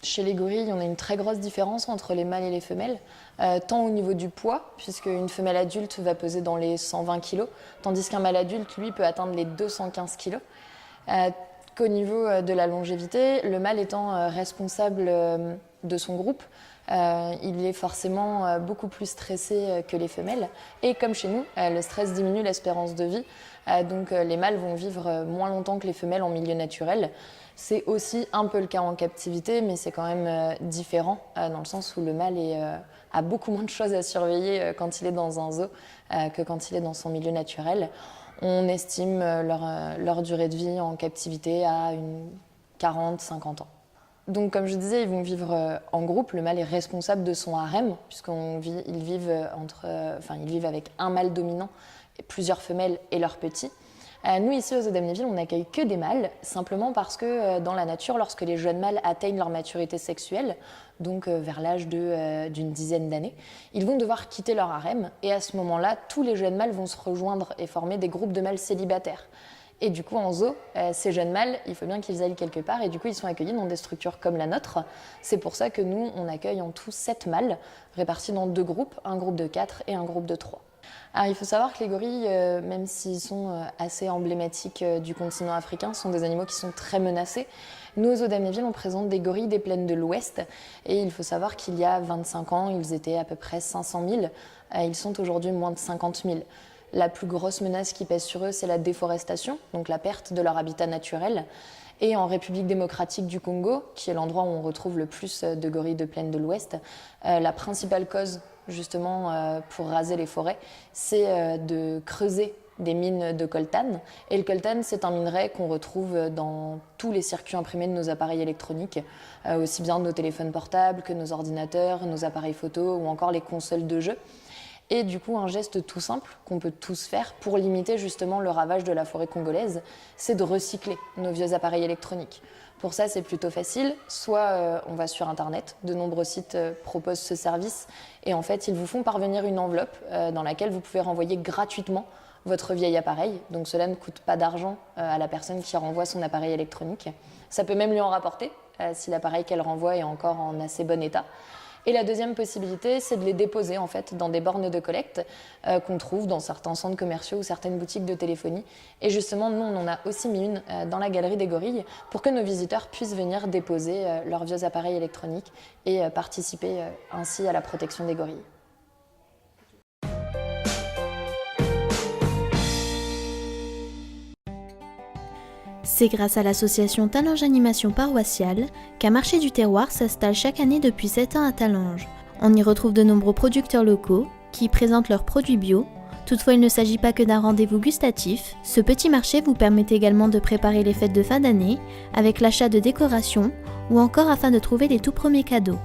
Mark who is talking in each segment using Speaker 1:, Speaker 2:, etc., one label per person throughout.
Speaker 1: Chez les gorilles, on a une très grosse différence entre les mâles et les femelles, tant au niveau du poids, puisque une femelle adulte va peser dans les 120 kg, tandis qu'un mâle adulte, lui, peut atteindre les 215 kg. Qu'au niveau de la longévité, le mâle étant responsable de son groupe, il est forcément beaucoup plus stressé que les femelles. Et comme chez nous, le stress diminue l'espérance de vie, donc les mâles vont vivre moins longtemps que les femelles en milieu naturel. C'est aussi un peu le cas en captivité, mais c'est quand même différent, dans le sens où le mâle a beaucoup moins de choses à surveiller quand il est dans un zoo que quand il est dans son milieu naturel. On estime leur durée de vie en captivité à 40-50 ans. Donc comme je disais, ils vont vivre en groupe. Le mâle est responsable de son harem, puisqu'ils vivent avec un mâle dominant, et plusieurs femelles et leurs petits. Nous, ici, aux Zoo d'Amnéville, on n'accueille que des mâles, simplement parce que dans la nature, lorsque les jeunes mâles atteignent leur maturité sexuelle, donc vers l'âge d'une dizaine d'années, ils vont devoir quitter leur harem. Et à ce moment-là, tous les jeunes mâles vont se rejoindre et former des groupes de mâles célibataires. Et du coup, en zoo, ces jeunes mâles, il faut bien qu'ils aillent quelque part. Et du coup, ils sont accueillis dans des structures comme la nôtre. C'est pour ça que nous, on accueille en tout 7 mâles, répartis dans 2 groupes, un groupe de 4 et un groupe de 3. Alors, il faut savoir que les gorilles, même s'ils sont assez emblématiques du continent africain, sont des animaux qui sont très menacés. Nous, aux Zoo d'Amnéville, on présente des gorilles des plaines de l'Ouest. Et il faut savoir qu'il y a 25 ans, ils étaient à peu près 500 000. Ils sont aujourd'hui moins de 50 000. La plus grosse menace qui pèse sur eux, c'est la déforestation, donc la perte de leur habitat naturel. Et en République démocratique du Congo, qui est l'endroit où on retrouve le plus de gorilles de plaine de l'Ouest, la principale cause justement pour raser les forêts, c'est de creuser des mines de coltan. Et le coltan, c'est un minerai qu'on retrouve dans tous les circuits imprimés de nos appareils électroniques, aussi bien nos téléphones portables que nos ordinateurs, nos appareils photo ou encore les consoles de jeux. Et du coup, un geste tout simple qu'on peut tous faire pour limiter justement le ravage de la forêt congolaise, c'est de recycler nos vieux appareils électroniques. Pour ça, c'est plutôt facile. Soit on va sur Internet, de nombreux sites proposent ce service et en fait, ils vous font parvenir une enveloppe dans laquelle vous pouvez renvoyer gratuitement votre vieil appareil. Donc cela ne coûte pas d'argent à la personne qui renvoie son appareil électronique. Ça peut même lui en rapporter si l'appareil qu'elle renvoie est encore en assez bon état. Et la deuxième possibilité, c'est de les déposer en fait dans des bornes de collecte qu'on trouve dans certains centres commerciaux ou certaines boutiques de téléphonie. Et justement, nous, on en a aussi mis une dans la galerie des gorilles pour que nos visiteurs puissent venir déposer leurs vieux appareils électroniques et participer ainsi à la protection des gorilles.
Speaker 2: C'est grâce à l'association Talange Animation Paroissiale qu'un marché du terroir s'installe chaque année depuis 7 ans à Talange. On y retrouve de nombreux producteurs locaux qui présentent leurs produits bio. Toutefois, il ne s'agit pas que d'un rendez-vous gustatif. Ce petit marché vous permet également de préparer les fêtes de fin d'année avec l'achat de décorations ou encore afin de trouver les tout premiers cadeaux.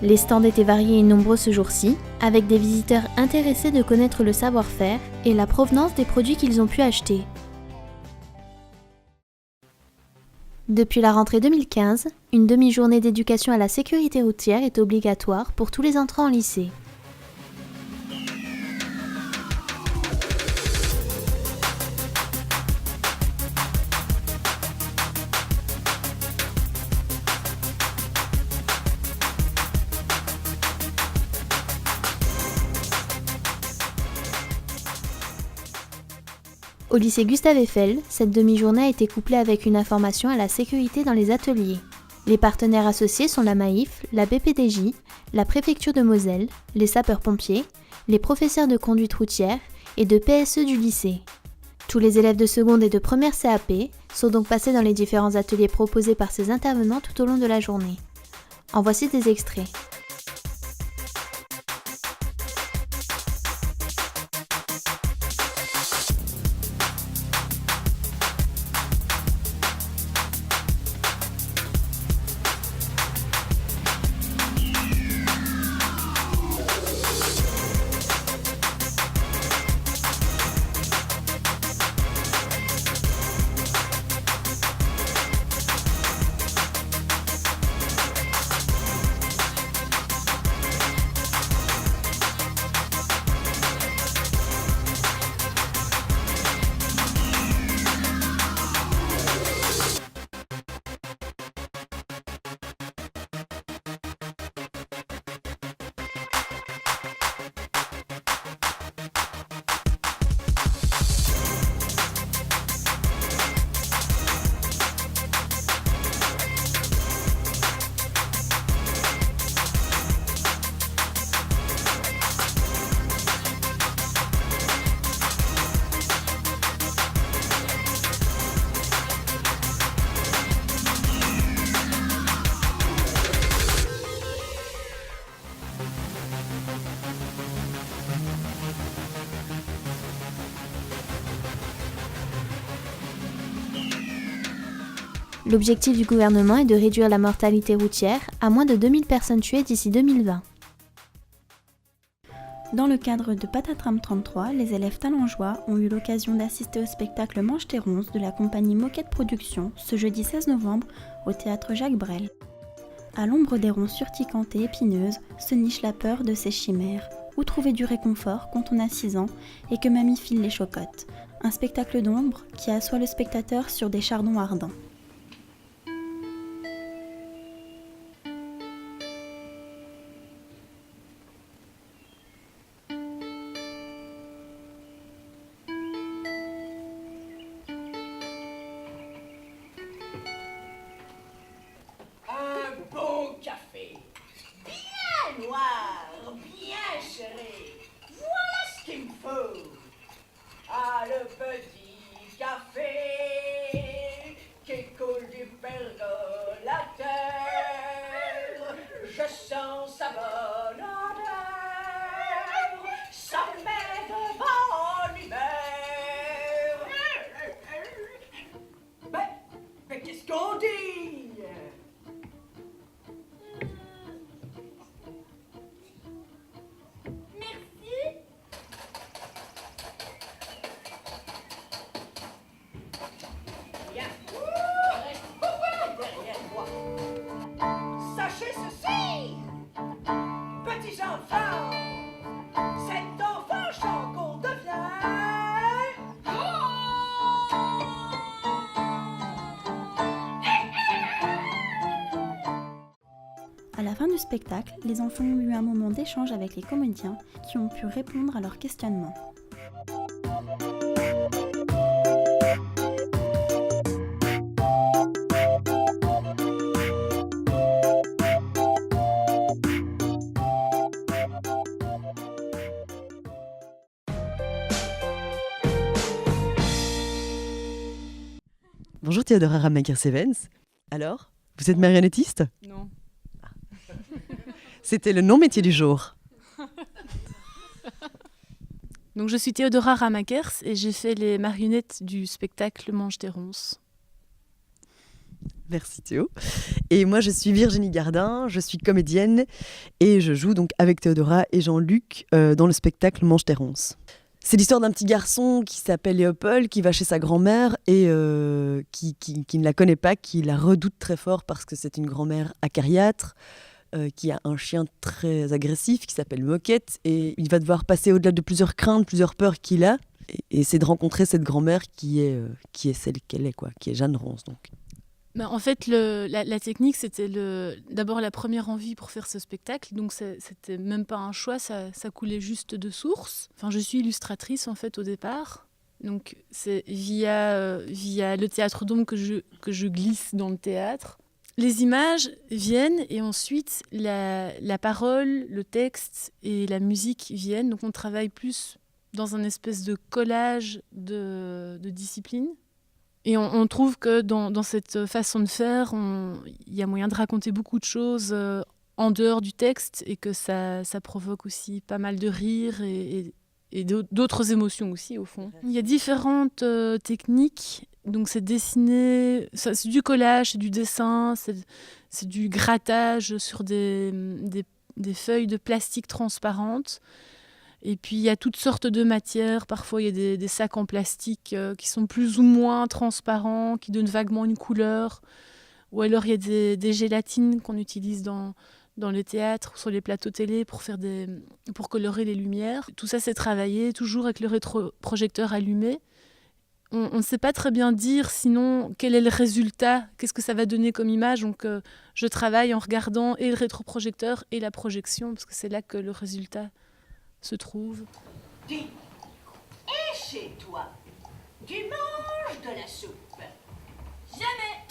Speaker 2: Les stands étaient variés et nombreux ce jour-ci, avec des visiteurs intéressés de connaître le savoir-faire et la provenance des produits qu'ils ont pu acheter. Depuis la rentrée 2015, une demi-journée d'éducation à la sécurité routière est obligatoire pour tous les entrants en lycée. Au lycée Gustave Eiffel, cette demi-journée a été couplée avec une information à la sécurité dans les ateliers. Les partenaires associés sont la Maïf, la BPDJ, la préfecture de Moselle, les sapeurs-pompiers, les professeurs de conduite routière et de PSE du lycée. Tous les élèves de seconde et de première CAP sont donc passés dans les différents ateliers proposés par ces intervenants tout au long de la journée. En voici des extraits. L'objectif du gouvernement est de réduire la mortalité routière à moins de 2000 personnes tuées d'ici 2020.
Speaker 3: Dans le cadre de Patatram 33, les élèves talengeois ont eu l'occasion d'assister au spectacle Manche tes ronces de la compagnie Moquette Productions ce jeudi 16 novembre au théâtre Jacques Brel. À l'ombre des ronces urticantes et épineuses se niche la peur de ces chimères. Où trouver du réconfort quand on a 6 ans et que mamie file les chocottes. Un spectacle d'ombre qui assoit le spectateur sur des chardons ardents.
Speaker 4: Noir, bien serré. Voilà ce qu'il me faut. Ah, le petit café qui coule du pergolateur. Je sens sa bonne odeur. Ça me met de bonne humeur. Mais qu'est-ce qu'on dit? Sachez ceci, petits enfants, cet enfant qu'on devient.
Speaker 3: À la fin du spectacle, les enfants ont eu un moment d'échange avec les comédiens qui ont pu répondre à leurs questionnements.
Speaker 5: Bonjour Théodora Ramaker-Sevens. Alors, vous êtes marionnettiste ?
Speaker 6: Non.
Speaker 5: C'était le non-métier du jour.
Speaker 6: Donc je suis Théodora Ramakers et j'ai fait les marionnettes du spectacle Manche tes ronces.
Speaker 5: Merci Théo. Et moi je suis Virginie Gardin, je suis comédienne et je joue donc avec Théodora et Jean-Luc dans le spectacle Manche tes ronces. C'est l'histoire d'un petit garçon qui s'appelle Léopold, qui va chez sa grand-mère et qui ne la connaît pas, qui la redoute très fort parce que c'est une grand-mère acariâtre, qui a un chien très agressif qui s'appelle Moquette. Et il va devoir passer au-delà de plusieurs craintes, plusieurs peurs qu'il a. Et c'est de rencontrer cette grand-mère qui est celle qu'elle est, quoi, qui est Jeanne Rance, donc.
Speaker 6: Ben, en fait, la technique, c'était d'abord la première envie pour faire ce spectacle. Donc, c'était même pas un choix, ça coulait juste de source. Enfin, je suis illustratrice, en fait, au départ. Donc, c'est via le théâtre d'ombre que je glisse dans le théâtre. Les images viennent et ensuite la parole, le texte et la musique viennent. Donc on travaille plus dans un espèce de collage de disciplines. Et on trouve que dans cette façon de faire, il y a moyen de raconter beaucoup de choses en dehors du texte et que ça provoque aussi pas mal de rires et d'autres émotions aussi au fond. Il y a différentes techniques. Donc c'est dessiner, c'est du collage, c'est du dessin, c'est du grattage sur des feuilles de plastique transparentes. Et puis il y a toutes sortes de matières. Parfois il y a des sacs en plastique qui sont plus ou moins transparents, qui donnent vaguement une couleur. Ou alors il y a des gélatines qu'on utilise dans les théâtres ou sur les plateaux télé pour colorer les lumières. Tout ça c'est travaillé toujours avec le rétroprojecteur allumé. On ne sait pas très bien dire sinon quel est le résultat, qu'est-ce que ça va donner comme image. Donc je travaille en regardant et le rétroprojecteur et la projection parce que c'est là que le résultat se trouve.
Speaker 4: Dis, et chez toi, tu manges de la soupe? Jamais.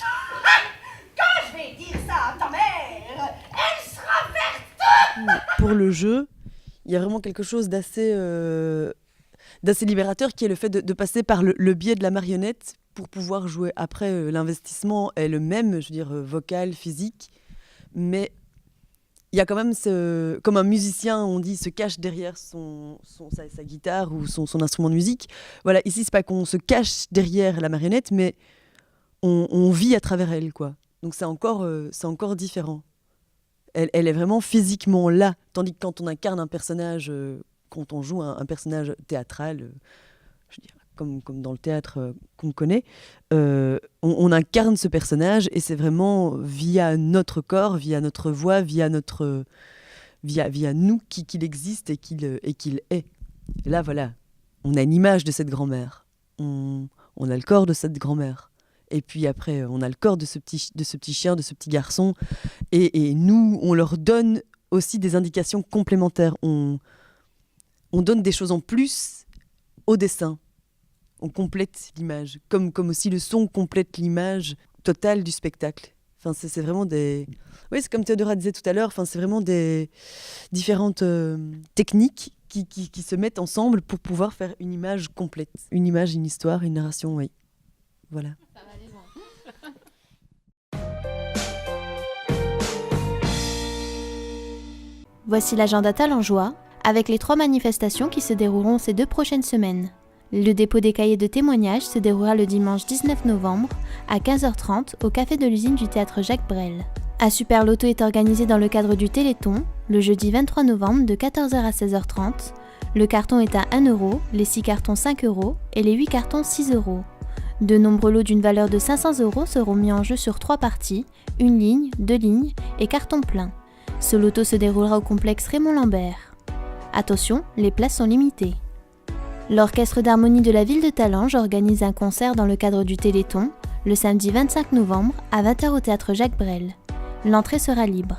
Speaker 4: Quand je vais dire ça à ta mère, elle sera verte.
Speaker 5: Pour le jeu, il y a vraiment quelque chose d'assez libérateur qui est le fait de passer par le biais de la marionnette pour pouvoir jouer. Après, l'investissement est le même, je veux dire, vocal, physique, mais il y a quand même, comme un musicien, on dit, se cache derrière sa guitare ou son instrument de musique. Voilà, ici, c'est pas qu'on se cache derrière la marionnette, mais on vit à travers elle, quoi. Donc c'est encore différent. Elle est vraiment physiquement là, tandis que quand on incarne un personnage, quand on joue un personnage théâtral, je veux dire, comme dans le théâtre qu'on connaît, on incarne ce personnage et c'est vraiment via notre corps, via notre voix, via nous qu'il existe et qu'il est. Et là, voilà, on a une image de cette grand-mère, on a le corps de cette grand-mère. Et puis après, on a le corps de ce petit chien, de ce petit garçon. Et nous, on leur donne aussi des indications complémentaires. On donne des choses en plus au dessin. On complète l'image. Comme aussi le son complète l'image totale du spectacle. Enfin, c'est vraiment des... Oui, c'est comme Théodora disait tout à l'heure, enfin, c'est vraiment des différentes techniques qui se mettent ensemble pour pouvoir faire une image complète. Une image, une histoire, une narration, oui. Voilà.
Speaker 2: Voici l'agenda talengeois, avec les 3 manifestations qui se dérouleront ces 2 prochaines semaines. Le dépôt des cahiers de témoignages se déroulera le dimanche 19 novembre à 15h30 au café de l'usine du théâtre Jacques Brel. Un super loto est organisé dans le cadre du Téléthon, le jeudi 23 novembre de 14h à 16h30. Le carton est à 1 €, les 6 cartons 5 € et les 8 cartons 6 €. De nombreux lots d'une valeur de 500 € seront mis en jeu sur 3 parties, 1 ligne, 2 lignes et carton plein. Ce loto se déroulera au complexe Raymond Lambert. Attention, les places sont limitées. L'Orchestre d'harmonie de la ville de Talange organise un concert dans le cadre du Téléthon, le samedi 25 novembre à 20h au théâtre Jacques Brel. L'entrée sera libre.